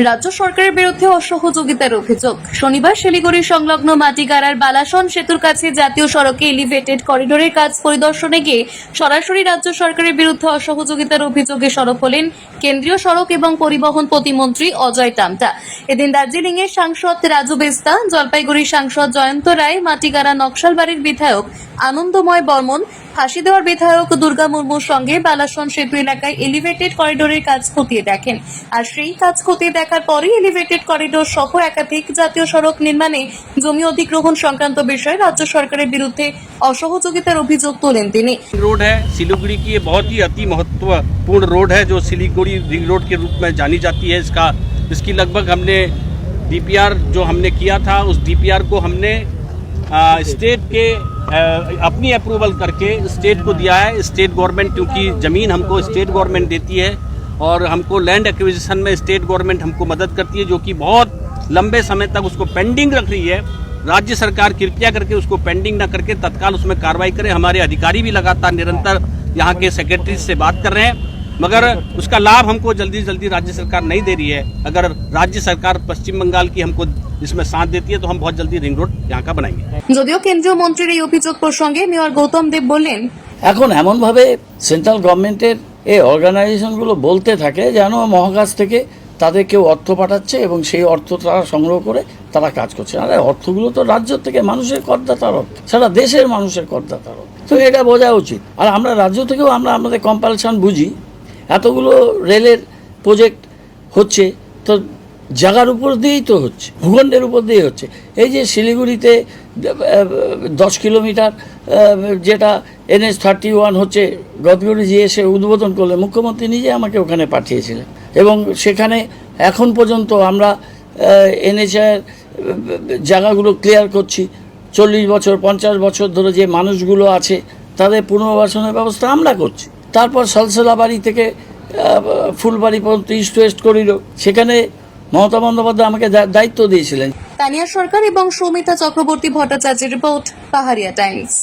রাজ্য সরকারের বিরুদ্ধে অসহযোগিতার অভিযোগ। শনিবার শিলিগুড়ি সংলগ্ন মাটিগাড়ার বালাসন সেতুর কাছে জাতীয় সড়কে এলিভেটেড করিডোরের কাজ পরিদর্শনে গিয়ে সরাসরি রাজ্য সরকারের বিরুদ্ধে অসহযোগিতার অভিযোগে সরব হলেন কেন্দ্রীয় সড়ক এবং পরিবহন প্রতিমন্ত্রী অজয় টামটা। এদিন দার্জিলিং এর সাংসদ রাজু বেস্তা, জলপাইগুড়ির সাংসদ জয়ন্ত রায়, মাটিগাড়া নকশালবাড়ির বিধায়ক আনন্দময় বর্মন, ফাঁসি দেওয়ার বিধায়ক দুর্গা মুর্মুর সঙ্গে বালাসন সেতু এলাকায় এলিভেটেড করিডোরের কাজ খতিয়ে দেখেন। আর সেই কাজ খতিয়ে দেখার পরই এলিভেটেড করিডোর সহ একাধিক জাতীয় সড়ক নির্মাণে জমি অধিগ্রহণ সংক্রান্ত বিষয়ে রাজ্য সরকারের বিরুদ্ধে অসহযোগিতার অভিযোগ তোলেন তিনি। रोड है सिलीगुड़ी की, ये बहुत ही अति महत्वपूर्ण रोड है जो सिलीगुड़ी रिंग रोड के रूप में जानी जाती है। इसकी लगभग हमने डीपीआर जो हमने किया था, उस डीपीआर को हमने स्टेट के अपनी अप्रूवल करके स्टेट को दिया है। स्टेट गवर्नमेंट, क्योंकि ज़मीन हमको स्टेट गवर्नमेंट देती है और हमको लैंड एक्विजिशन में स्टेट गवर्नमेंट हमको मदद करती है, जो कि बहुत लंबे समय तक उसको पेंडिंग रख रही है। राज्य सरकार कृपया करके उसको पेंडिंग न करके तत्काल उसमें कार्रवाई करे। हमारे अधिकारी भी लगातार निरंतर यहाँ के सेक्रेटरी से बात कर रहे हैं, मगर उसका लाभ हमको जल्दी जल्दी राज्य सरकार नहीं दे रही है। अगर राज्य सरकार पश्चिम बंगाल की हमको इसमें साथ देती है तो हम बहुत जल्दी रिंग रोड यहाँ का बनाएंगे। যদিও কেন্দ্রীয় মন্ত্রীর এই অভিযোগ প্রসঙ্গে মেয়র গৌতম দেব বললেন, এখন এমনভাবে সেন্ট্রাল গভর্নমেন্টের এই অর্গানাইজেশনগুলো বলতে থাকে যেন মহাকাশ থেকে তাদের কেউ অর্থ পাঠাচ্ছে এবং সেই অর্থ তারা সংগ্রহ করে তারা কাজ করছে। আর অর্থগুলো তো রাজ্য থেকে মানুষের করদাতার অর্থ, সারা দেশের মানুষের করদাতার অর্থ, তো এটা বোঝা উচিত। আর আমরা রাজ্য থেকেও আমাদের কম্পালশন বুঝি। এতগুলো রেলের প্রজেক্ট হচ্ছে তো জায়গার উপর দিয়েই তো হচ্ছে, ভূখণ্ডের উপর দিয়েই হচ্ছে। এই যে শিলিগুড়িতে 10 কিলোমিটার যেটা NH-31 হচ্ছে, গদগড়িজি এসে উদ্বোধন করলে মুখ্যমন্ত্রী নিজে আমাকে ওখানে পাঠিয়েছিলেন এবং সেখানে এখন পর্যন্ত আমরা NH-এর জায়গাগুলো ক্লিয়ার করছি। 40 বছর 50 বছর ধরে যে মানুষগুলো আছে তাদের পুনর্বাসনের ব্যবস্থা আমরা করছি। তারপর সলসলাবাড়ি থেকে ফুলবাড়ি পর্যন্ত ইস্ট ওয়েস্ট করিডোর, সেখানে মমতা বন্দ্যোপাধ্যায় আমাকে দায়িত্ব দিয়েছিলেন। তানিয়া সরকার এবং সৌমিতা চক্রবর্তী ভট্টাচার্যের রিপোর্ট, পাহাড়িয়া টাইমস।